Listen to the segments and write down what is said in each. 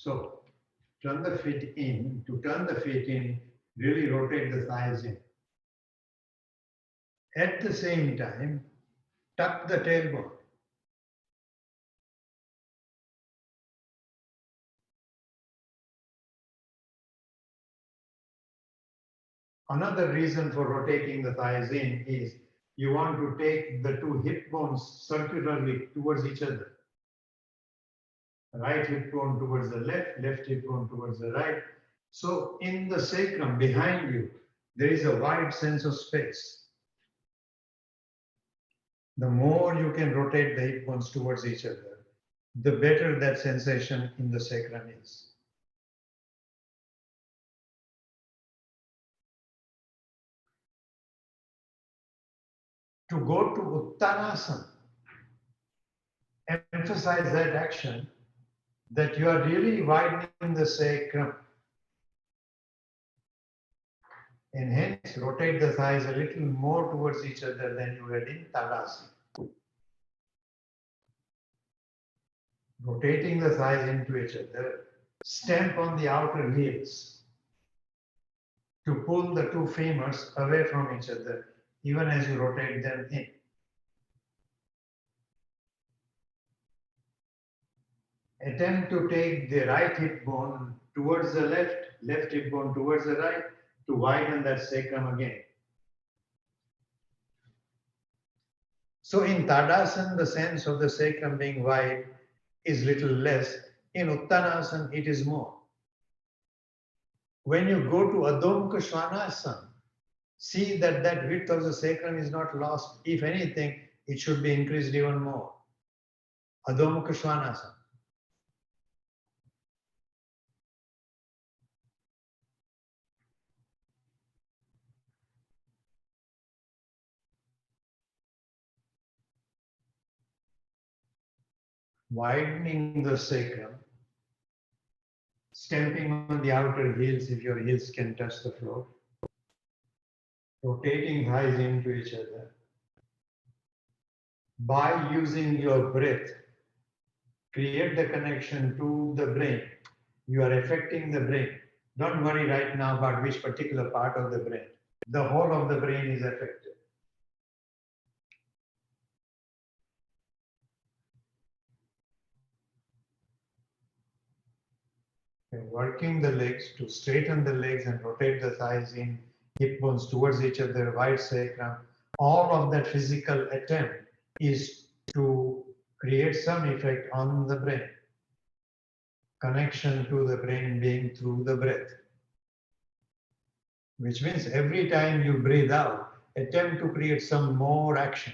So turn the feet in. To turn the feet in, really rotate the thighs in. At the same time, tuck the tailbone. Another reason for rotating the thighs in is you want to take the two hip bones circularly towards each other. Right hip bone towards the left, left hip bone towards the right. So in the sacrum behind you, there is a wide sense of space. The more you can rotate the hip bones towards each other, the better that sensation in the sacrum is. To go to Uttanasana, emphasize that action that you are really widening the sacrum. And hence rotate the thighs a little more towards each other than you had in Tadasana. Rotating the thighs into each other, stamp on the outer heels to pull the two femurs away from each other, even as you rotate them in. Attempt to take the right hip bone towards the left, left hip bone towards the right to widen that sacrum again. So in Tadasana, the sense of the sacrum being wide is little less. In Uttanasana, it is more. When you go to Adho Mukha Svanasana, see that that width of the sacrum is not lost. If anything, it should be increased even more. Adho Mukha Svanasana. Widening the sacrum, stamping on the outer heels if your heels can touch the floor, rotating thighs into each other. By using your breath, create the connection to the brain. You are affecting the brain. Don't worry right now about which particular part of the brain. The whole of the brain is affected. You're working the legs to straighten the legs and rotate the thighs in, hip bones towards each other, wide sacrum. All of that physical attempt is to create some effect on the brain. Connection to the brain being through the breath. Which means every time you breathe out, attempt to create some more action.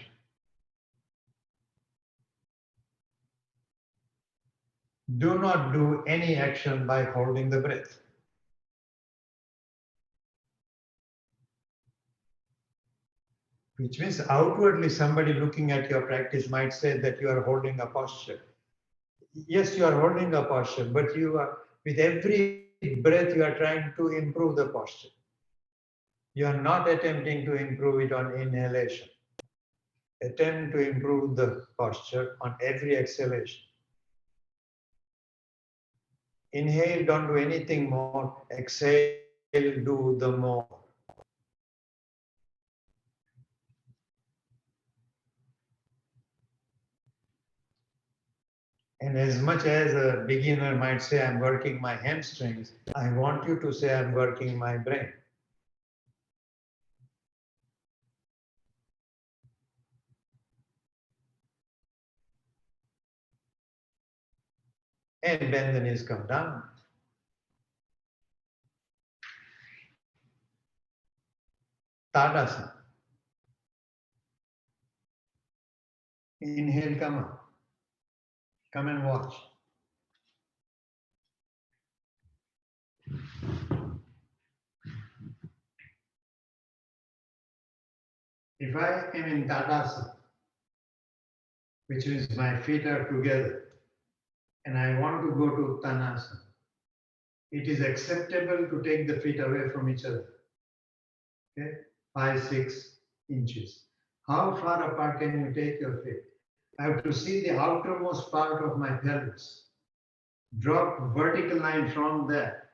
Do not do any action by holding the breath. Which means outwardly somebody looking at your practice might say that you are holding a posture. Yes, you are holding a posture, but you are, with every breath, you are trying to improve the posture. You are not attempting to improve it on inhalation. Attempt to improve the posture on every exhalation. Inhale, don't do anything more. Exhale, do the more. And as much as a beginner might say, I'm working my hamstrings, I want you to say, I'm working my brain. And bend the knees, come down. Tadasana. Inhale, come up. Come and watch. If I am in Tadasana, which means my feet are together, and I want to go to Uttanasana, it is acceptable to take the feet away from each other. Okay, 5-6 inches. How far apart can you take your feet? I have to see the outermost part of my pelvis. Drop vertical line from there.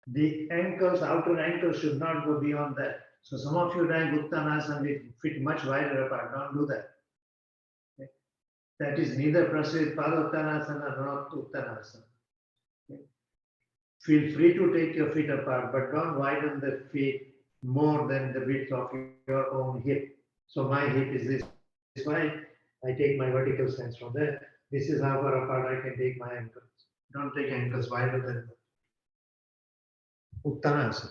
The ankles, outer ankles should not go beyond that. So some of you doing Uttanasana with feet much wider apart. Don't do that. Okay? That is neither Padottanasana nor Uttanasana. Okay? Feel free to take your feet apart, but don't widen the feet more than the width of your own hip. So my hip is this wide. I take my vertical stance from there. This is how far apart I can take my ankles. Don't take ankles wider than Uttanasana.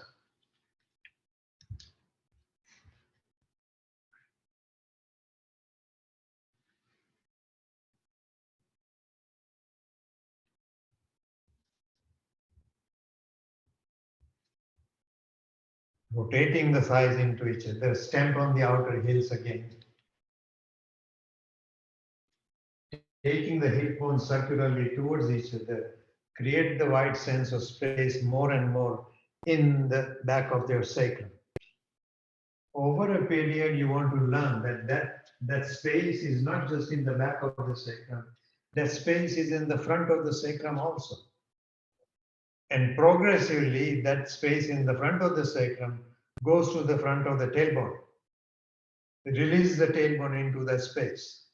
Rotating the thighs into each other, stamp on the outer heels again. Taking the hip bones circularly towards each other, create the wide sense of space more and more in the back of their sacrum. Over a period, you want to learn that space is not just in the back of the sacrum, that space is in the front of the sacrum also. And progressively, that space in the front of the sacrum goes to the front of the tailbone. Release the tailbone into that space.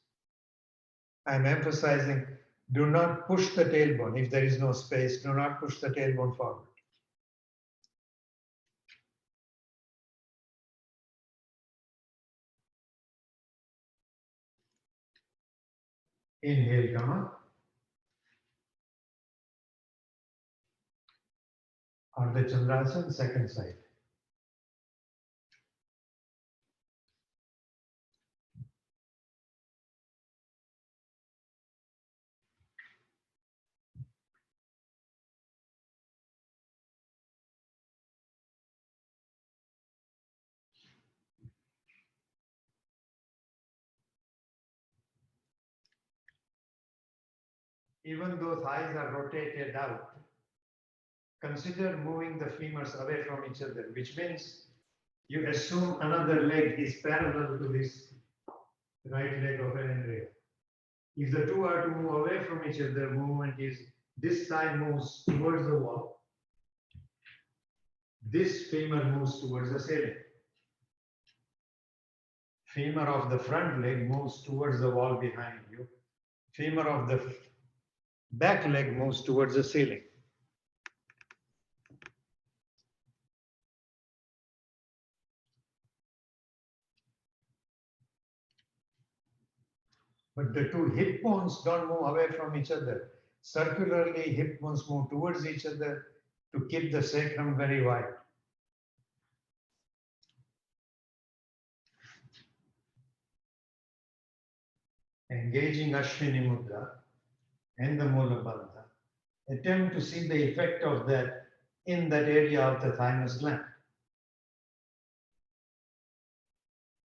I'm emphasizing, do not push the tailbone. If there is no space, do not push the tailbone forward. Inhale, come up. Ardha Chandrasana, second side. Even though thighs are rotated out, consider moving the femurs away from each other, which means you assume another leg is parallel to this right leg of Andrea. If the two are to move away from each other, movement is this thigh moves towards the wall, this femur moves towards the ceiling. Femur of the front leg moves towards the wall behind you. Femur of the back leg moves towards the ceiling. But the two hip bones don't move away from each other. Circularly, hip bones move towards each other to keep the sacrum very wide. Engaging Ashwini Mudra and the Mula Bandha, attempt to see the effect of that in that area of the thymus gland.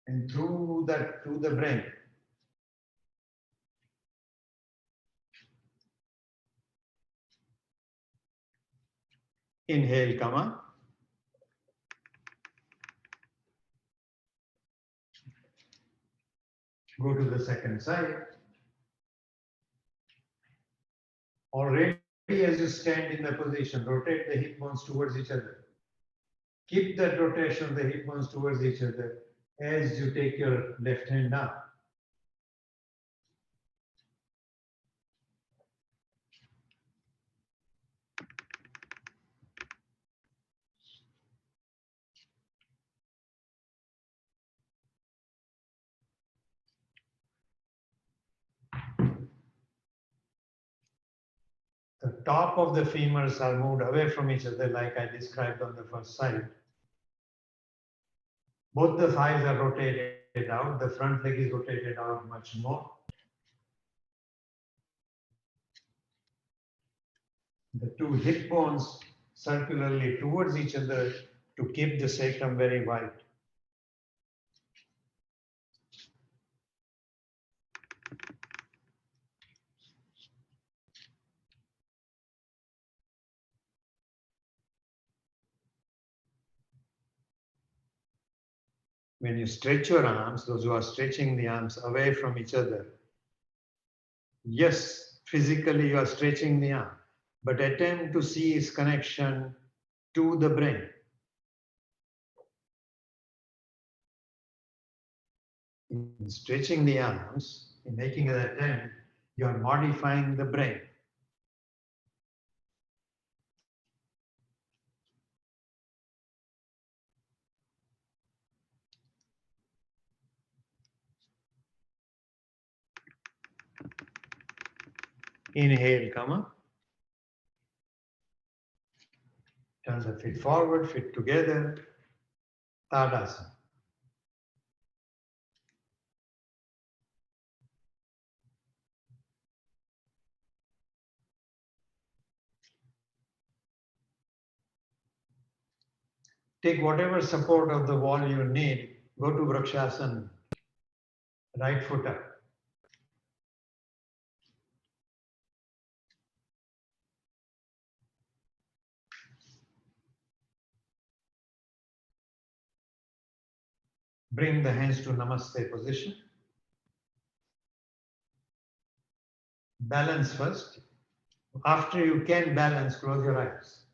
And through that, to the brain. Inhale, come up. Go to the second side. Already as you stand in the position, rotate the hip bones towards each other. Keep that rotation of the hip bones towards each other as you take your left hand down. The top of the femurs are moved away from each other like I described on the first side. Both the thighs are rotated out. The front leg is rotated out much more. The two hip bones circularly towards each other to keep the sacrum very wide. When you stretch your arms, those who are stretching the arms away from each other, yes, physically you are stretching the arm, but attempt to see its connection to the brain. In stretching the arms, in making an attempt, you are modifying the brain. Inhale, come up. Turn the feet forward, feet together. Tadasana. Take whatever support of the wall you need. Go to Vrikshasana. Right foot up. Bring the hands to Namaste position. Balance first. After you can balance, close your eyes.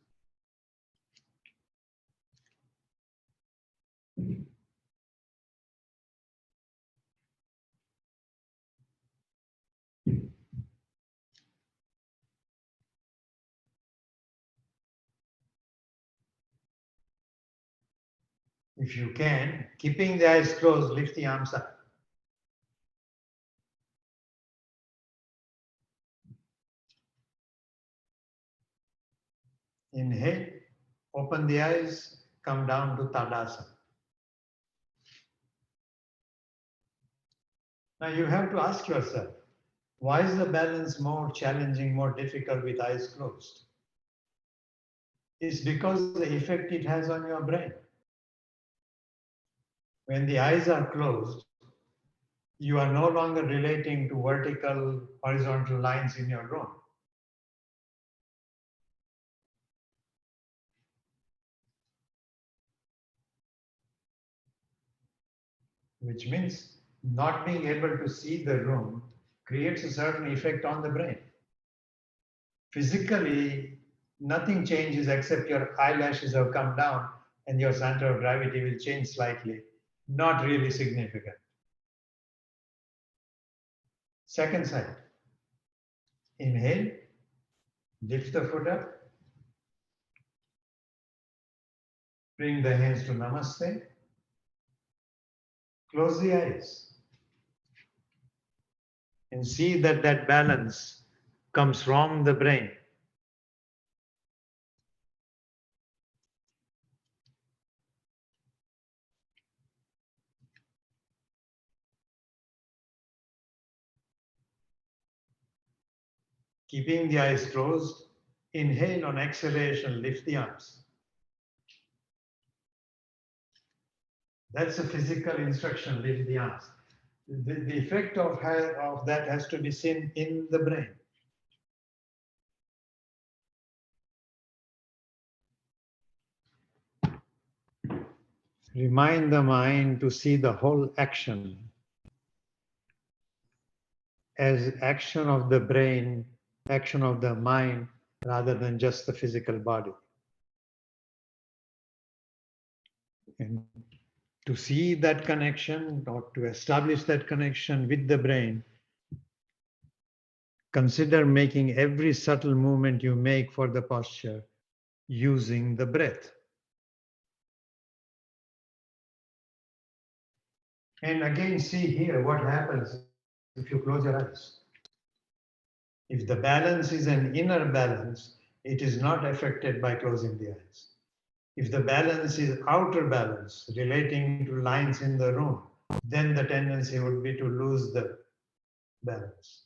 If you can, keeping the eyes closed, lift the arms up. Inhale, open the eyes, come down to Tadasana. Now you have to ask yourself, why is the balance more challenging, more difficult with eyes closed? It's because of the effect it has on your brain. When the eyes are closed, you are no longer relating to vertical, horizontal lines in your room. Which means not being able to see the room creates a certain effect on the brain. Physically, nothing changes except your eyelashes have come down and your center of gravity will change slightly. Not really significant. Second side. Inhale, lift the foot up. Bring the hands to Namaste. Close the eyes. And see that that balance comes from the brain. Keeping the eyes closed, inhale on exhalation, lift the arms. That's a physical instruction, lift the arms. The effect of that has to be seen in the brain. Remind the mind to see the whole action as action of the brain, action of the mind, rather than just the physical body. And to see that connection or to establish that connection with the brain, consider making every subtle movement you make for the posture using the breath. And again, see here what happens if you close your eyes. If the balance is an inner balance, it is not affected by closing the eyes. If the balance is outer balance, relating to lines in the room, then the tendency would be to lose the balance.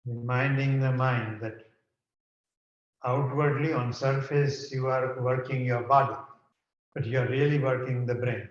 Reminding the mind that outwardly on surface you are working your body, but you are really working the brain.